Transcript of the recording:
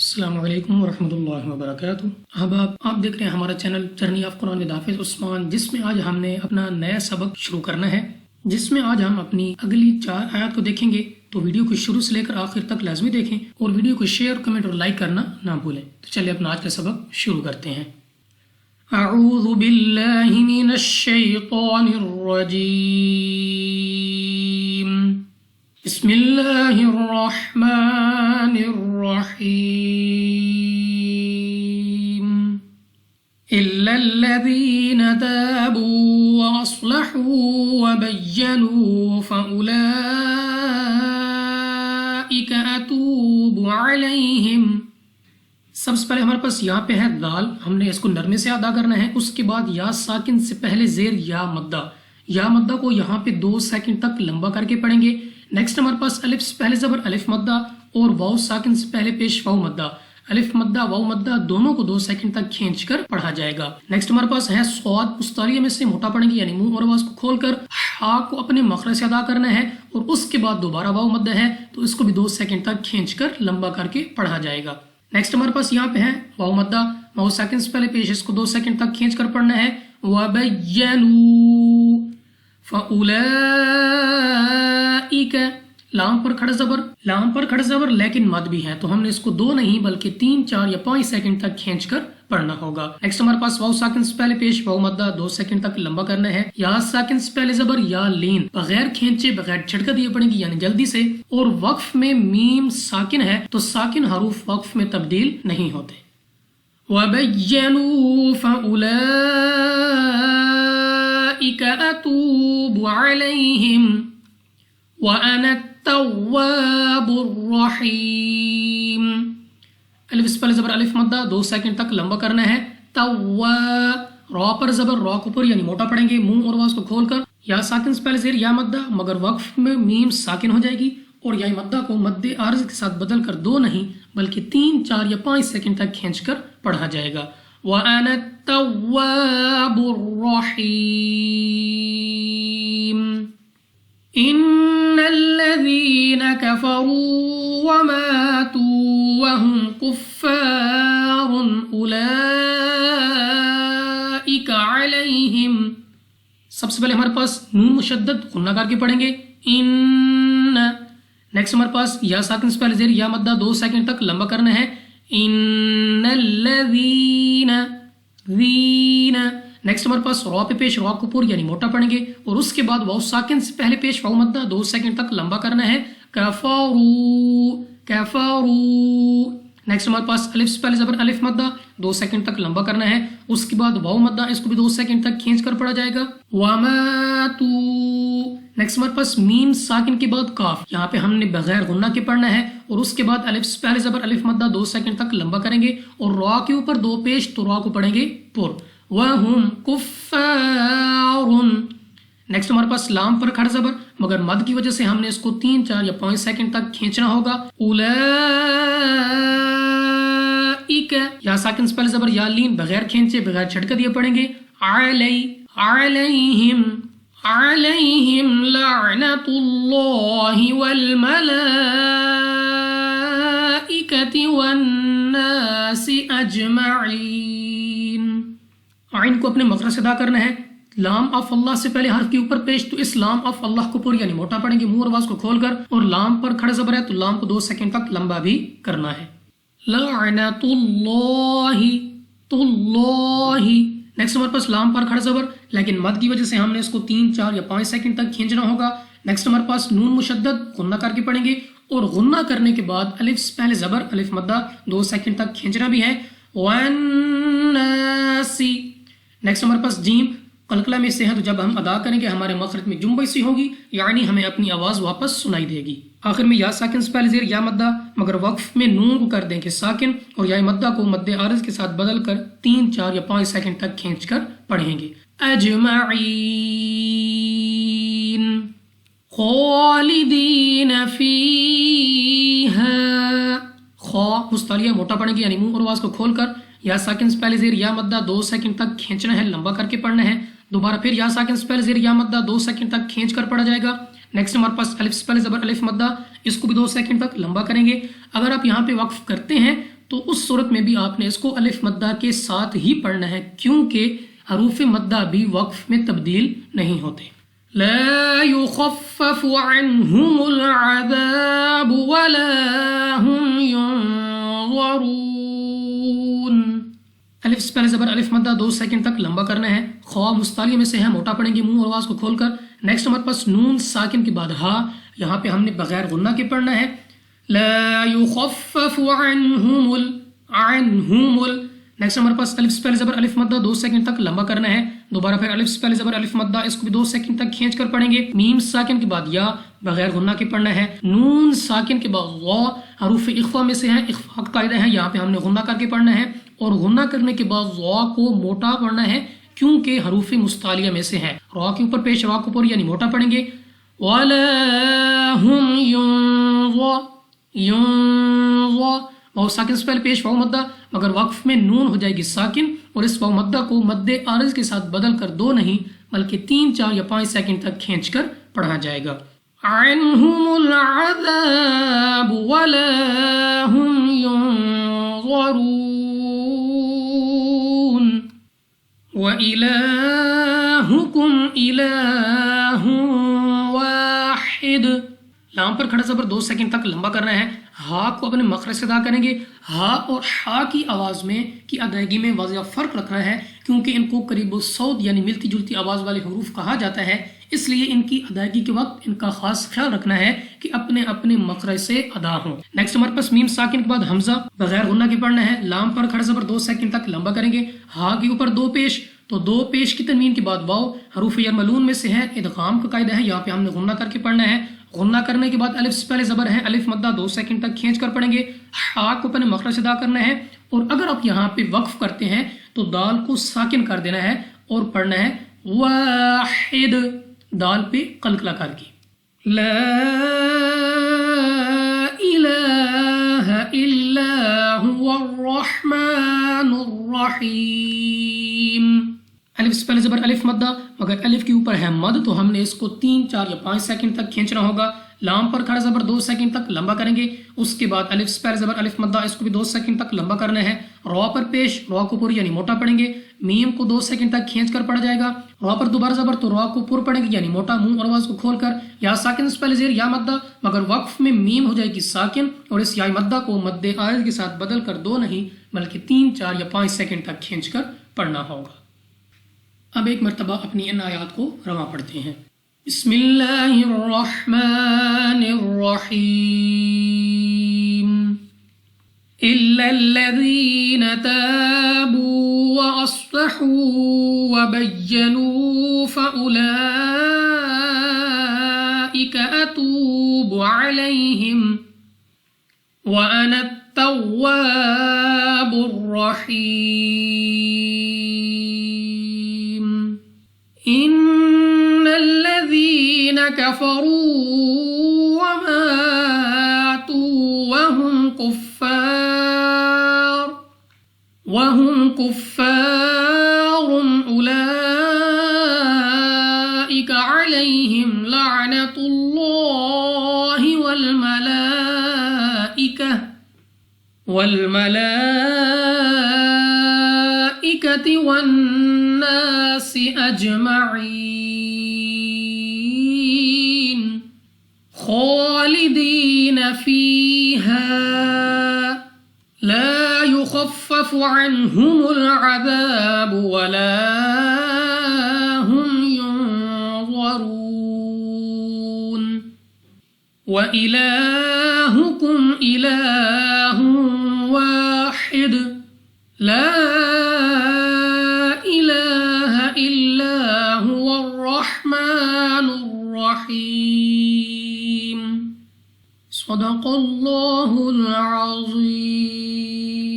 السلام علیکم ورحمۃ اللہ وبرکاتہ۔ اب آپ دیکھ رہے ہیں ہمارا channel journey of Quran with حافظ عثمان، جس میں آج ہم نے اپنا نیا سبق شروع کرنا ہے، جس میں آج ہم اپنی اگلی 4 آیات کو دیکھیں گے۔ تو ویڈیو کو شروع سے لے کر آخر تک لازمی دیکھیں اور ویڈیو کو شیئر، کمنٹ اور لائک کرنا نہ بھولیں۔ تو چلیے اپنا آج کا سبق شروع کرتے ہیں۔ اعوذ باللہ من الشیطان الرجیم، بسم اللہ الرحمن الرحیم، إلا الذين تابوا وأصلحوا وبينوا فأولئك أتوب عليهم۔ سب سے پہلے ہمارے پاس یہاں پہ ہے دال، ہم نے اس کو نرمے سے ادا کرنا ہے۔ اس کے بعد یا ساکن سے پہلے زیر یا مدہ، یا مدہ کو یہاں پہ 2 سیکنڈ تک لمبا کر کے پڑھیں گے۔ نیکسٹ ہمارے پاس الف سے پہلے زبر الف مدہ اور واو ساکن سے پہلے پیش واو مدہ، الف مدہ واو مدہ دونوں کو 2 سیکنڈ تک کھینچ کر پڑھا جائے گا۔ نیکسٹ ہمارے پاس ہے صاد، مستعلیہ میں سے موٹا پڑھیں گے، یعنی منہ اور آواز کو کھول کر ہا کو اپنے مخرج سے ادا کرنا ہے، اور اس کے بعد دوبارہ واو مدہ ہے تو اس کو بھی 2 سیکنڈ تک کھینچ کر لمبا کر کے پڑھا جائے گا۔ نیکسٹ ہمارے پاس یہاں پہ ہے واو مدہ، واو ساکن سے پہلے پیش، اس کو 2 سیکنڈ تک کھینچ کر پڑھنا ہے۔ وَبَيَّنُوا فَأُولَئِكَ، لام پر کھڑا زبر لیکن مد بھی ہے، تو ہم نے اس کو 2 نہیں بلکہ 3، 4 یا 5 سیکنڈ تک کھینچ کر پڑھنا ہوگا۔ نیکسٹ ہمارے پاس واو ساکن سے پہلے پیش واو مدہ 2 سیکنڈ تک لمبا کرنا ہے۔ یا ساکن سے پہلے زبر یا لین بغیر کھینچے بغیر جھٹکا دیے پڑیں گی، یعنی جلدی سے، اور وقف میں میم ساکن ہے تو ساکن حروف وقف میں تبدیل نہیں ہوتے۔ وَبَيَّنُوا فَأُولَئِكَ أَتُوبُ عَلَيْهِمْ وَأَنَا التَّوَّابُ الرَّحِيمُ۔ الف سے پہلے زبر الف مدہ 2 سیکنڈ تک لمبا کرنا ہے۔ را پر زبر را کو پر یعنی موٹا پڑھیں گے، منہ اور آواز کو کھول کر۔ یا ساکن سے پہلے زیر یا مدہ مگر وقف میں میم ساکن ہو جائے گی، اور یا مدہ کو مد عارض کے ساتھ بدل کر 2 نہیں بلکہ 3، 4 یا 5 سیکنڈ تک کھینچ کر پڑھا جائے گا۔ وَأَنَا التَّوَّابُ الرَّحِيمُ۔ إِنَّ الَّذِينَ كَفَرُوا وَمَاتُوا وَهُمْ كُفَّارٌ أُولَئِكَ عَلَيْهِمْ، سب سے پہلے ہمارے پاس نون مشدد غنہ کر کے پڑھیں گے ان۔ نیکسٹ ہمارے پاس یا ساکن سے پہلے زیر یا مدہ 2 سیکنڈ تک لمبا کرنا ہے۔ ان الذین ذین، نیکسٹ ہمارے پاس را پہ پیش را کو پر یعنی موٹا پڑھیں گے، اور اس کے بعد واو ساکن سے پہلے پیش واو مدہ 2 سیکنڈ تک لمبا کرنا ہے۔ کفروا، نیکسٹ ہمارے پاس الف سے پہلے زبر الف مدہ 2 سیکنڈ تک لمبا کرنا ہے، اس کے بعد واو مدہ، اس کو بھی 2 سیکنڈ تک کھینچ کر پڑھا جائے گا۔ وَمَاتُوا، نیکسٹ ہمارے پاس میم ساکن کے بعد کاف، یہاں پہ ہم نے بغیر غنہ کے پڑھنا ہے، اور اس کے بعد الف سے پہلے زبر الف مدہ 2 سیکنڈ تک لمبا کریں گے، اور را کے اوپر 2 پیش تو را کو پڑھیں گے پر۔ وَهُمْ كُفَّارٌ، نیکسٹ ہمارے پاس لام پر کھڑا زبر مگر مد کی وجہ سے ہم نے اس کو 3، 4 یا 5 سیکنڈ تک کھینچنا ہوگا۔ اولئک، یا ساکن سے پہلے زبر یا لین بغیر کھینچے بغیر جھٹکا دیے پڑھیں گے۔ علیہم لعنت اللہ والملائکۃ والناس اجمعین۔ عین کو اپنے مخرج سے ادا کرنا ہے۔ لام آف اللہ سے پہلے حرف کے اوپر پیش، تو اس لام آف اللہ کو پر یعنی موٹا پڑھیں گے، منہ اور آواز کو کھول کر، اور لام پر کھڑا زبر ہے تو لام کو 2 سیکنڈ تک لمبا بھی کرنا ہے۔ لعنت اللہ، نیکسٹ ہمارے پاس لام پر کھڑا زبر لیکن مد کی وجہ سے ہم نے اس کو 3، 4 یا 5 سیکنڈ تک کھینچنا ہوگا۔ نیکسٹ ہمارے پاس نون مشدد غنہ کر کے پڑھیں گے، اور غنہ کرنے کے بعد الف سے پہلے زبر الف مدہ 2 سیکنڈ تک کھینچنا بھی ہے۔ والناس، نیکسٹ ہمارے پاس جیم قلقلہ میں سے ہے، تو جب ہم ادا کریں گے ہمارے مخرج میں جنبش سی ہوگی، یعنی ہمیں اپنی آواز واپس سنائی دے گی۔ آخر میں یا ساکن سے پہلے زیر یا مدہ مگر وقف میں نون کو کر دیں گے ساکن، اور یا مدہ کو مد عارض کے ساتھ بدل کر 3، 4 یا 5 سیکنڈ تک کھینچ کر پڑھیں گے۔ اجمعین خالدین فیہا، خا مستعلیہ موٹا پڑھیں گے یعنی منہ اور آواز کو کھول کر، یا ساکن سے پہلے زیر یا مدہ 2 سیکنڈ تک کھینچنا ہے، لمبا کر کے پڑھنا ہے۔ دوبارہ پھر یا ساکن سے پہلے زیر یا مدہ 2 سیکنڈ تک کھینچ کر پڑھا جائے گا۔ نیکسٹ ہمارے پاس الف سے پہلے زبر الف مدہ، اس کو بھی 2 سیکنڈ تک لمبا کریں گے۔ اگر آپ یہاں پہ وقف کرتے ہیں تو اس صورت میں بھی آپ نے اس کو الف مدہ کے ساتھ ہی پڑھنا ہے، کیونکہ حروف مدہ بھی وقف میں تبدیل نہیں ہوتے۔ لا يخفف عنهم العذاب ولا هم ينظرون۔ الف سے پہلے زبر الف مدہ 2 سیکنڈ تک لمبا کرنا ہے۔ خواہ مستعلیہ میں سے ہے، موٹا پڑھیں گے منہ اور آواز کو کھول کر۔ نیکسٹ ہمارے پاس نون ساکن کے بعد ہا، یہاں پہ ہم نے بغیر غنہ کے پڑھنا ہے۔ لا يخفف عنهم نیکسٹ ہمارے پاس الف سے پہلے زبر الف مدہ 2 سیکنڈ تک لمبا کرنا ہے۔ دوبارہ پھر الف سے پہلے زبر الف مدہ، اس کو بھی 2 سیکنڈ تک کھینچ کر پڑھیں گے۔ میم ساکن کے بعد یا بغیر غنہ کے پڑھنا ہے۔ نون ساکن کے بعد غا حروف اخفا میں سے ہے، اخفا کا قاعدہ ہے، یہاں پہ ہم نے غنہ کر کے پڑھنا ہے، اور غنہ کرنے کے بعد غا کو موٹا پڑھنا ہے کیونکہ حروف مستعلیہ میں سے ہے۔ را کے اوپر پیش، را کے اوپر یعنی موٹا پڑھیں گے۔ وَلَا هُمْ واو ساکن سے پہلے پیش واو مدہ، مگر وقف میں نون ہو جائے گی ساکن، اور اس واو مدہ کو مد عارض کے ساتھ بدل کر 2 نہیں بلکہ 3، 4 یا 5 سیکنڈ تک کھینچ کر پڑھا جائے گا۔ عنہم العذاب ولا هم ينظرون وإلہکم الہ واحد۔ لام پر کھڑا زبر 2 سیکنڈ تک لمبا کرنا ہے۔ ہا کو اپنے مخرج سے ادا کریں گے۔ ہا اور ہا کی آواز میں کی ادائیگی میں واضح فرق رکھنا ہے، کیونکہ ان کو قریب الصوت یعنی ملتی جلتی آواز والے حروف کہا جاتا ہے، اس لیے ان کی ادائیگی کے وقت ان کا خاص خیال رکھنا ہے کہ اپنے اپنے مخرج سے ادا ہوں۔ نیکسٹ ہمارے پاس میم ساکن کے بعد حمزہ بغیر غنہ کے پڑھنا ہے۔ لام پر کھڑا زبر 2 سیکنڈ تک لمبا کریں گے۔ ہا کے اوپر 2 پیش، تو 2 پیش کی تنوین کے بعد واو حروف یرملون میں سے ہے، ادغام کا قاعدہ ہے، یہاں پہ ہم نے غنہ کر کے پڑھنا ہے۔ غنہ کرنے کے بعد الف سے پہلے زبر ہے الف مدہ 2 سیکنڈ تک کھینچ کر پڑھیں گے۔ ہا کو اپنے مخرج سے ادا کرنا ہے، اور اگر آپ یہاں پہ وقف کرتے ہیں تو دال کو ساکن کر دینا ہے اور پڑھنا ہے واحد، دال پہ قلقلہ کر کے۔ لا الہ الا هو الرحمن الرحیم۔ الف سے پہلے زبر الف مدہ، مگر الف کے اوپر ہے مد، تو ہم نے اس کو 3، 4 یا 5 سیکنڈ تک کھینچنا ہوگا۔ لام پر کھڑا زبر 2 سیکنڈ تک لمبا کریں گے۔ اس کے بعد الف سے پہلے زبر الف مدہ، اس کو بھی 2 سیکنڈ تک لمبا کرنا ہے۔ را پر پیش، را کو پر یعنی موٹا پڑھیں گے۔ میم کو 2 سیکنڈ تک کھینچ کر پڑھا جائے گا۔ را پر دوبارہ زبر تو را کو پر پڑھیں گے یعنی موٹا، منہ اور آواز کو کھول کر۔ یا ساکن سے پہلے زیر یا مدہ، مگر وقف میں میم ہو جائے گی ساکن، اور اس یا مدہ کو مد عارض کے ساتھ بدل کر 2 نہیں بلکہ 3، 4 یا 5 سیکنڈ تک کھینچ کر پڑھنا ہوگا۔ اب ایک مرتبہ اپنی ان آیات کو رواں پڑھتے ہیں۔ بسم اللہ الرحمن الرحیم۔ إلا الذين تابوا وأصلحوا وبينوا فأولئك أتوب عليهم وأنا التواب الرحيم۔ إن الذين كفروا وماتوا وهم كفار أولئك عليهم لعنة الله والملائكة والناس أجمعين خالدين فيها لا يخفف عنهم العذاب ولا هم ينظرون وإلهكم إله واحد لا إله إلا هو الرحمن الرحيم۔ صدق الله العظيم۔